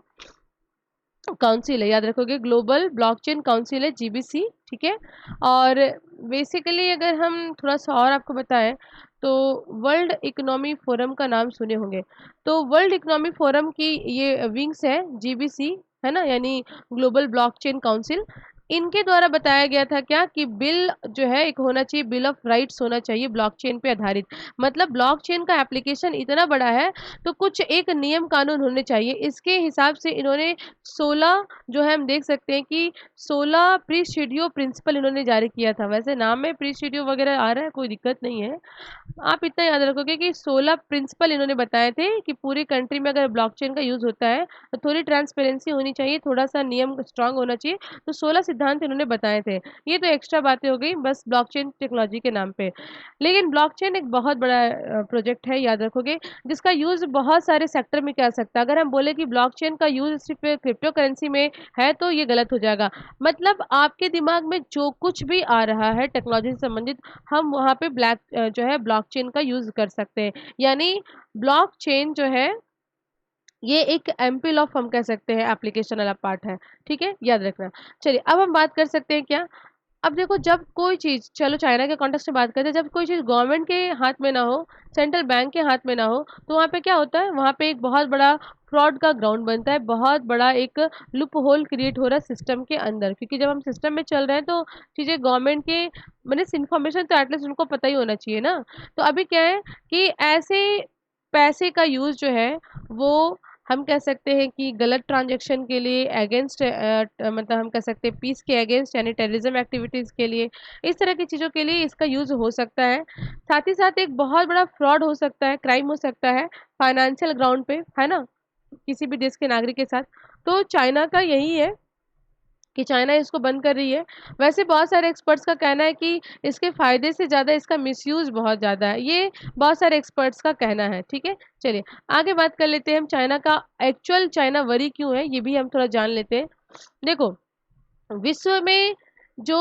Speaker 1: काउंसिल है, याद रखोगे, ग्लोबल ब्लॉकचेन काउंसिल है जीबीसी, ठीक है। और बेसिकली अगर हम थोड़ा सा और आपको बताएं तो वर्ल्ड इकोनॉमी फोरम का नाम सुने होंगे। तो वर्ल्ड इकोनॉमी फोरम की ये विंग्स है जीबीसी, है ना, यानी ग्लोबल ब्लॉकचेन काउंसिल। इनके द्वारा बताया गया था क्या कि बिल जो है एक होना चाहिए, बिल ऑफ राइट्स होना चाहिए ब्लॉकचेन पे आधारित। मतलब ब्लॉकचेन का एप्लीकेशन इतना बड़ा है तो कुछ एक नियम कानून होने चाहिए। इसके हिसाब से इन्होंने 16 जो है, हम देख सकते हैं कि 16 प्रीसिडियो प्रिंसिपल इन्होंने जारी किया था। वैसे नाम में प्रीसिडियो वगैरह आ रहा है, कोई दिक्कत नहीं है। आप इतना याद रखोगे कि 16 प्रिंसिपल इन्होंने बताए थे कि पूरी कंट्री में अगर ब्लॉकचेन का यूज़ होता है तो थोड़ी ट्रांसपेरेंसी होनी चाहिए, थोड़ा-सा नियम स्ट्रॉन्ग होना चाहिए। तो 16 सिद्धांत इन्होंने बताए थे। ये तो एक्स्ट्रा बातें हो गई बस ब्लॉकचेन टेक्नोलॉजी के नाम पे। लेकिन ब्लॉकचेन एक बहुत बड़ा प्रोजेक्ट है, याद रखोगे, जिसका यूज़ बहुत सारे सेक्टर में किया जा सकता है। अगर हम बोले कि ब्लॉकचेन का यूज़ सिर्फ़ क्रिप्टो करेंसी में है तो ये गलत हो जाएगा। मतलब आपके दिमाग में जो कुछ भी आ रहा है टेक्नोलॉजी से संबंधित, हम वहाँ पे जो है ब्लॉकचेन का यूज़ कर सकते हैं। यानी ब्लॉकचेन जो है ये एक एमपील ऑफ, हम कह सकते हैं, एप्लीकेशन वाला पार्ट है, ठीक है, याद रखना। चलिए अब हम बात कर सकते हैं क्या, अब देखो जब कोई चीज़, चलो चाइना के कॉन्टेक्स्ट में बात करते हैं, जब कोई चीज़ गवर्नमेंट के हाथ में ना हो, सेंट्रल बैंक के हाथ में ना हो, तो वहाँ पे क्या होता है, वहाँ पे एक बहुत बड़ा फ्रॉड का ग्राउंड बनता है, बहुत बड़ा एक लूप होल क्रिएट हो रहा है सिस्टम के अंदर। क्योंकि जब हम सिस्टम में चल रहे हैं तो चीज़ें गवर्नमेंट के, मैंने इन्फॉर्मेशन तो एटलीस्ट उनको पता ही होना चाहिए ना। तो अभी क्या है कि ऐसे पैसे का यूज़ जो है वो, हम कह सकते हैं कि गलत ट्रांजैक्शन के लिए अगेंस्ट, मतलब हम कह सकते हैं पीस के अगेंस्ट, यानी टेररिज्म एक्टिविटीज़ के लिए, इस तरह की चीज़ों के लिए इसका यूज़ हो सकता है। साथ ही साथ एक बहुत बड़ा फ्रॉड हो सकता है, क्राइम हो सकता है फाइनेंशियल ग्राउंड पे, है ना, किसी भी देश के नागरिक के साथ। तो चाइना का यही है कि चाइना इसको बंद कर रही है। वैसे बहुत सारे एक्सपर्ट्स का कहना है कि इसके फ़ायदे से ज़्यादा इसका मिसयूज़ बहुत ज़्यादा है। ये बहुत सारे एक्सपर्ट्स का कहना है, ठीक है? चलिए आगे बात कर लेते हैं हम, चाइना का एक्चुअल चाइना वरी क्यों है, ये भी हम थोड़ा जान लेते हैं। देखो, विश्व में जो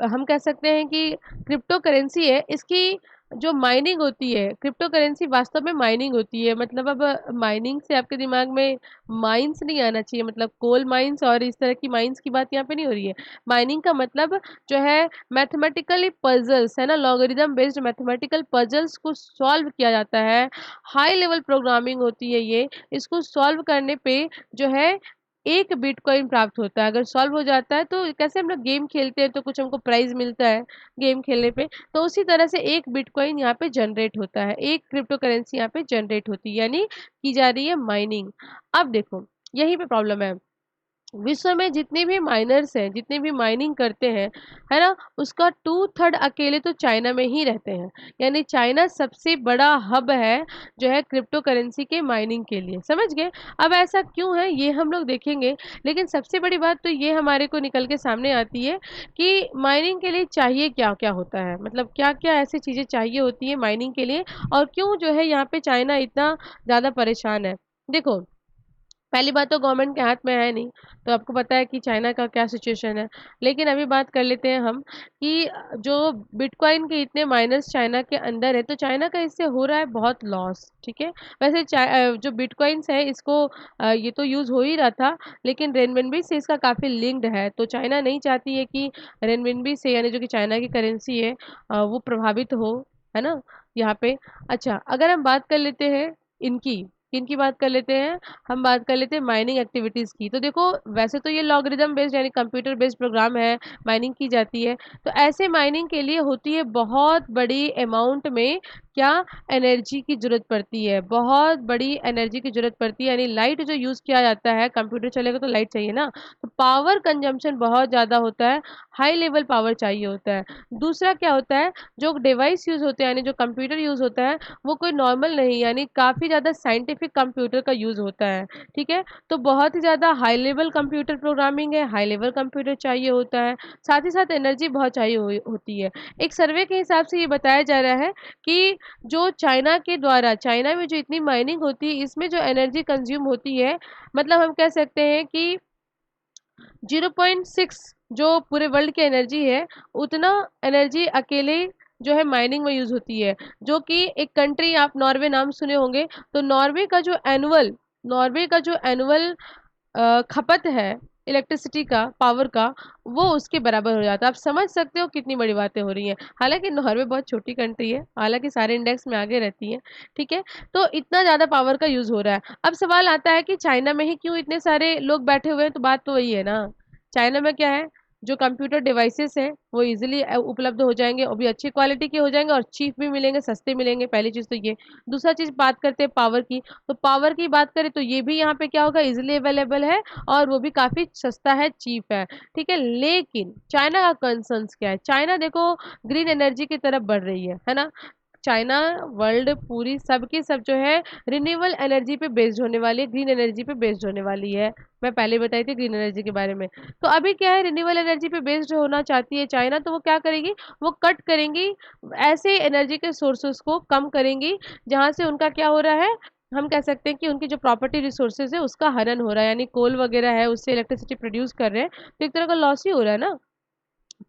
Speaker 1: हम कह सकते हैं कि क्रिप्टो करेंसी है, इसकी जो माइनिंग होती है, क्रिप्टो करेंसी वास्तव में माइनिंग होती है। मतलब अब माइनिंग से आपके दिमाग में माइंस नहीं आना चाहिए, मतलब कोल माइंस और इस तरह की माइंस की बात यहाँ पे नहीं हो रही है। माइनिंग का मतलब जो है मैथमेटिकली पजल्स, है ना, लॉगरिदम बेस्ड मैथमेटिकल पजल्स को सॉल्व किया जाता है। हाई लेवल प्रोग्रामिंग होती है ये, इसको सॉल्व करने पे जो है एक बिटकॉइन प्राप्त होता है। अगर सॉल्व हो जाता है तो कैसे हम लोग गेम खेलते हैं तो कुछ हमको प्राइज़ मिलता है गेम खेलने पे, तो उसी तरह से एक बिटकॉइन यहाँ पे जनरेट होता है, एक क्रिप्टो करेंसी यहाँ पे जनरेट होती है, यानी की जा रही है माइनिंग। अब देखो, यहीं पे प्रॉब्लम है। विश्व में जितने भी माइनर्स हैं, जितने भी माइनिंग करते हैं, है ना? उसका 2/3 अकेले तो चाइना में ही रहते हैं। यानी चाइना सबसे बड़ा हब है, जो है क्रिप्टो करेंसी के माइनिंग के लिए, समझ गए? अब ऐसा क्यों है, ये हम लोग देखेंगे, लेकिन सबसे बड़ी बात तो ये हमारे को निकल के सामने आती है कि माइनिंग के लिए चाहिए क्या-क्या होता है? मतलब क्या-क्या ऐसी चीज़ें चाहिए होती हैं माइनिंग के लिए और क्यों जो है यहाँ पे चाइना इतना ज़्यादा परेशान है? देखो, पहली बात तो गवर्नमेंट के हाथ में है नहीं, तो आपको पता है कि चाइना का क्या सिचुएशन है। लेकिन अभी बात कर लेते हैं हम कि जो बिटकॉइन के इतने माइनर्स चाइना के अंदर है, तो चाइना का इससे हो रहा है बहुत लॉस, ठीक है? वैसे जो बिटकॉइन्स है इसको ये तो यूज़ हो ही रहा था, लेकिन रेनमिनबी से इसका काफ़ी लिंक्ड है, तो चाइना नहीं चाहती है कि रेनमिनबी से यानी जो कि चाइना की करेंसी है वो प्रभावित हो, है ना? यहाँ पे अच्छा, अगर हम बात कर लेते हैं इनकी, किनकी बात कर लेते हैं? हम बात कर लेते हैं माइनिंग एक्टिविटीज़ की। तो देखो वैसे तो ये लॉगरिदम बेस्ड यानी कंप्यूटर बेस्ड प्रोग्राम है, माइनिंग की जाती है। तो ऐसे माइनिंग के लिए होती है बहुत बड़ी अमाउंट में क्या एनर्जी की ज़रूरत पड़ती है, बहुत बड़ी एनर्जी की ज़रूरत पड़ती है यानी लाइट जो यूज़ किया जाता है, कंप्यूटर चलेगा तो लाइट चाहिए ना, तो पावर कंज़म्पशन बहुत ज़्यादा होता है, हाई लेवल पावर चाहिए होता है। दूसरा क्या होता है, जो डिवाइस यूज़ होते हैं यानी जो कंप्यूटर यूज़ होता है, वो कोई नॉर्मल नहीं यानी काफ़ी ज़्यादा साइंटिफिक कंप्यूटर का यूज़ होता है, ठीक है? तो बहुत ही ज़्यादा हाई लेवल कंप्यूटर प्रोग्रामिंग है, हाई लेवल कंप्यूटर चाहिए होता है, साथ ही साथ एनर्जी बहुत चाहिए होती है। एक सर्वे के हिसाब से ये बताया जा रहा है कि जो चाइना के द्वारा चाइना में जो इतनी माइनिंग होती है, इसमें जो एनर्जी कंज़्यूम होती है, मतलब हम कह सकते हैं कि 0.6 जो पूरे वर्ल्ड की एनर्जी है, उतना एनर्जी अकेले जो है माइनिंग में यूज़ होती है। जो कि एक कंट्री आप नॉर्वे नाम सुने होंगे, तो नॉर्वे का जो एनुअल खपत है इलेक्ट्रिसिटी का, पावर का, वो उसके बराबर हो जाता है। आप समझ सकते हो कितनी बड़ी बातें हो रही हैं। हालाँकि नॉर्वे बहुत छोटी कंट्री है, हालाँकि सारे इंडेक्स में आगे रहती है, ठीक है? तो इतना ज़्यादा पावर का यूज़ हो रहा है। अब सवाल आता है कि चाइना में ही क्यों इतने सारे लोग बैठे हुए हैं, तो बात तो वही है ना। चाइना में क्या है, जो कंप्यूटर डिवाइसेज़ हैं, वो ईज़िली उपलब्ध हो जाएँगे, वो भी अच्छी क्वालिटी के हो जाएँगे और चीप भी मिलेंगे, सस्ते मिलेंगे, पहली चीज़ तो ये। दूसरा चीज़ बात करते हैं पावर की, तो पावर की बात करें तो ये भी यहाँ पे क्या होगा, ईज़िली अवेलेबल है और वो भी काफ़ी सस्ता है, चीप है, ठीक है? लेकिन चाइना का कंसर्न्स क्या है? चाइना देखो ग्रीन एनर्जी की तरफ बढ़ रही है ना? चाइना वर्ल्ड पूरी सब की सब जो है रिन्यूएबल एनर्जी पे बेस्ड होने वाली है, ग्रीन एनर्जी पे बेस्ड होने वाली है। मैं पहले बताई थी ग्रीन एनर्जी के बारे में। तो अभी क्या है, रिन्यूएबल एनर्जी पे बेस्ड होना चाहती है चाइना, तो वो क्या करेगी, वो कट करेंगी, ऐसे एनर्जी के सोर्सेज़ को कम करेंगी, जहाँ से उनका क्या हो रहा है, हम कह सकते हैं कि उनकी जो प्रॉपर्टी रिसोर्सेज़ है उसका हनन हो रहा है, यानी कोल वगैरह है उससे इलेक्ट्रिसिटी प्रोड्यूस कर रहे हैं, तो एक तरह का लॉस ही हो रहा है ना।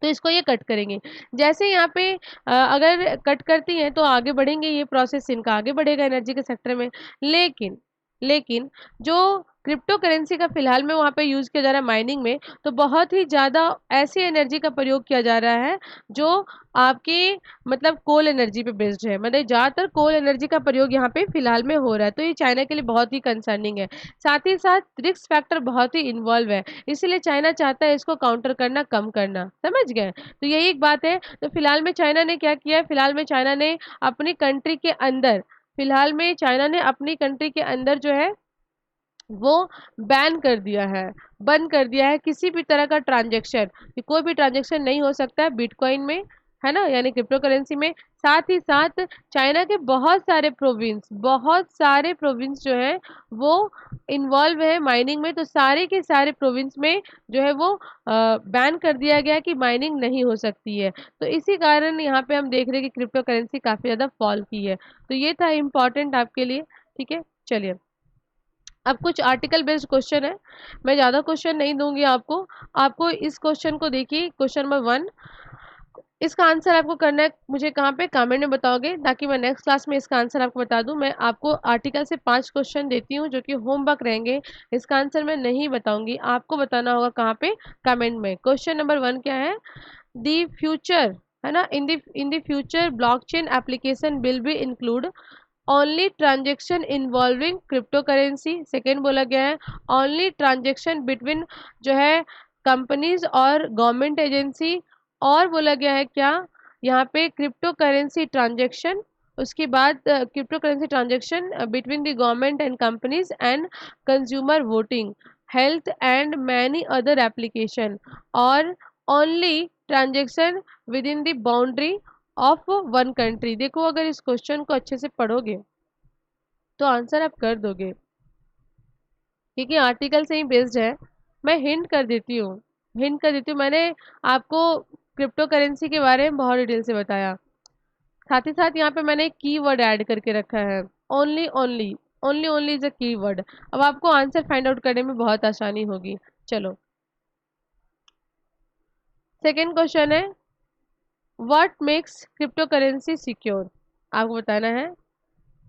Speaker 1: तो इसको ये कट करेंगे। जैसे यहाँ पे अगर कट करती हैं तो आगे बढ़ेंगे, ये प्रोसेस इनका आगे बढ़ेगा एनर्जी के सेक्टर में। लेकिन लेकिन जो क्रिप्टो करेंसी का फ़िलहाल में वहाँ पे यूज़ किया जा रहा है माइनिंग में, तो बहुत ही ज़्यादा ऐसी एनर्जी का प्रयोग किया जा रहा है जो आपकी मतलब कोल एनर्जी पे बेस्ड है। मतलब ज़्यादातर कोल एनर्जी का प्रयोग यहाँ पे फ़िलहाल में हो रहा है। तो ये चाइना के लिए बहुत ही कंसर्निंग है। साथ ही साथ रिस्क फैक्टर बहुत ही इन्वॉल्व है। इसीलिए चाइना चाहता है इसको काउंटर करना, कम करना, समझ गए? तो यही एक बात है। तो फिलहाल में चाइना ने क्या किया है, फिलहाल में चाइना ने अपनी कंट्री के अंदर फिलहाल में चाइना ने अपनी कंट्री के अंदर जो है वो बैन कर दिया है, बंद कर दिया है किसी भी तरह का ट्रांज़ैक्शन, कि कोई भी ट्रांज़ैक्शन नहीं हो सकता है बिटकॉइन में, है ना? यानी क्रिप्टो करेंसी में। साथ ही साथ चाइना के बहुत सारे प्रोविंस जो हैं वो इन्वॉल्व है माइनिंग में, तो सारे के सारे प्रोविंस में जो है वो बैन कर दिया गया है कि माइनिंग नहीं हो सकती है। तो इसी कारण यहाँ पे हम देख रहे हैं कि क्रिप्टो करेंसी काफ़ी ज़्यादा फॉल की है। तो ये था इम्पोर्टेंट आपके लिए, ठीक है? चलिए। अब कुछ आर्टिकल बेस्ड क्वेश्चन है, मैं ज़्यादा क्वेश्चन नहीं दूंगी आपको। आपको इस क्वेश्चन को देखिए, क्वेश्चन नंबर 1, इसका आंसर आपको करना है, मुझे कहाँ पे कमेंट में बताओगे ताकि मैं नेक्स्ट क्लास में इसका आंसर आपको बता दूं। मैं आपको आर्टिकल से 5 क्वेश्चन देती हूँ जो कि होमवर्क रहेंगे, इसका आंसर मैं नहीं बताऊंगी, आपको बताना होगा कहाँ पे, कमेंट में। क्वेश्चन नंबर 1 क्या है, द फ्यूचर, है ना, in the future blockchain application will be include only transaction involving crypto currency. Second बोला गया है ओनली ट्रांजेक्शन बिटवीन जो है कंपनीज और गवर्नमेंट एजेंसी। और बोला गया है क्या यहाँ पे क्रिप्टो करेंसी ट्रांजेक्शन, उसके बाद crypto currency transaction between the government and companies and consumer voting, health and many other application, और only transaction within the boundary of one country. देखो अगर इस क्वेश्चन को अच्छे से पढ़ोगे तो आंसर आप कर दोगे, क्योंकि आर्टिकल से ही बेस्ड है। मैं हिंट कर देती हूँ। मैंने आपको क्रिप्टो करेंसी के बारे में बहुत डिटेल से बताया, साथ ही साथ यहाँ पे मैंने एक की वर्ड ऐड करके रखा है, only only. Only only is a की वर्ड। अब आपको आंसर फाइंड आउट करने में बहुत आसानी होगी। चलो सेकेंड क्वेश्चन है what makes crypto currency secure. आपको बताना है,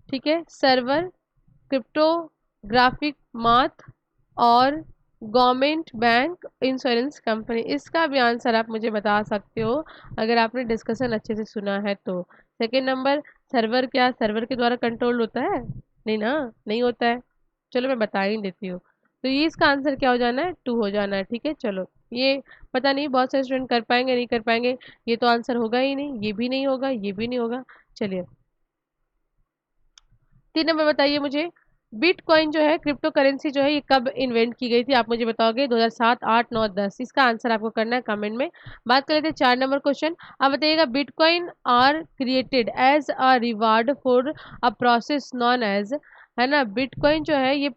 Speaker 1: ठीक है। सर्वर, क्रिप्टोग्राफिक माथ, और गवर्नमेंट, बैंक, इंश्योरेंस कंपनी। इसका भी आंसर आप मुझे बता सकते हो अगर आपने डिस्कशन अच्छे से सुना है तो। सेकेंड नंबर, सर्वर, क्या सर्वर के द्वारा कंट्रोल होता है? नहीं ना, नहीं होता है। चलो मैं बता ही देती हूँ। तो ये इसका आंसर क्या हो जाना है, 2 हो जाना है, ठीक है। चलो ये पता नहीं बहुत सारे स्टूडेंट कर पाएंगे नहीं कर पाएंगे, ये तो आंसर होगा ही नहीं, ये भी नहीं होगा, ये भी नहीं होगा। चलिए 3 नंबर बताइए मुझे, बिटकॉइन जो है क्रिप्टो करेंसी जो है ये कब इन्वेंट की गई थी? आप मुझे बताओगे 2007, 8, 9, 10। इसका आंसर आपको करना है कमेंट में। बात कर लेते हैं 4 नंबर क्वेश्चन। आप बताइएगा bitcoin are created as a reward for a process known as, है ना। बिटकॉइन जो है ये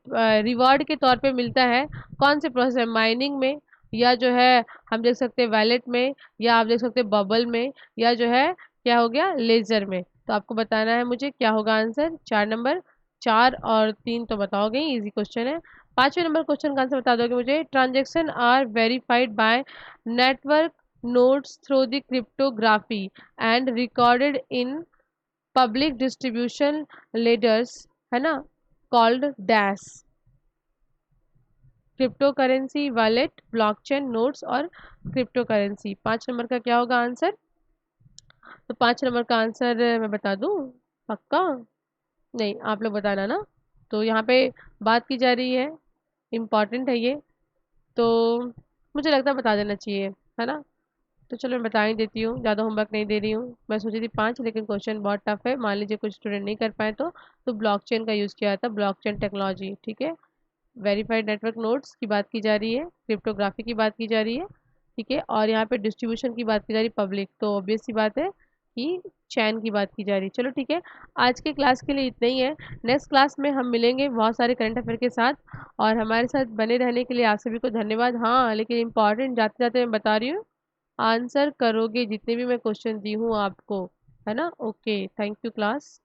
Speaker 1: रिवार्ड के तौर पे मिलता है कौन से प्रोसेस में? माइनिंग में, या जो है हम देख सकते हैं वैलेट में, या आप देख सकते हैं बबल में, या जो है क्या हो गया लेजर में। तो आपको बताना है मुझे क्या होगा आंसर। 4 नंबर, 4 और 3 तो बताओगे, इजी क्वेश्चन है। 5वें नंबर क्वेश्चन का आंसर बता दोगे मुझे, transaction are verified by network nodes through the cryptography and recorded in public distribution ledgers, है ना, called dash. Crypto currency, wallet, blockchain, notes और क्रिप्टो करेंसी। 5 नंबर का क्या होगा आंसर? तो 5 नंबर का आंसर मैं बता दूं पक्का? नहीं, आप लोग बताना ना। तो यहाँ पे बात की जा रही है, इम्पॉर्टेंट है ये, तो मुझे लगता है बता देना चाहिए, है ना। तो चलो मैं बता ही देती हूँ, ज़्यादा होमवर्क नहीं दे रही हूँ। मैं सोची थी 5, लेकिन क्वेश्चन बहुत टफ है, मान लीजिए कुछ स्टूडेंट नहीं कर पाए तो ब्लॉकचेन का यूज़ किया था, ब्लॉकचेन टेक्नोलॉजी, ठीक है। वेरीफाइड नेटवर्क नोड्स की बात की जा रही है, क्रिप्टोग्राफी की बात की जा रही है, ठीक है। और यहाँ पे डिस्ट्रीब्यूशन की बात की जा रही है, पब्लिक, तो ऑब्वियस सी बात है कि चैन की बात की जा रही है। चलो ठीक है, आज के क्लास के लिए इतना ही है। नेक्स्ट क्लास में हम मिलेंगे बहुत सारे करंट अफेयर के साथ, और हमारे साथ बने रहने के लिए आप सभी को धन्यवाद। हाँ लेकिन इम्पॉर्टेंट जाते जाते मैं बता रही हूँ, आंसर करोगे जितने भी मैं क्वेश्चन दी हूँ आपको, है ना। Okay, thank you class.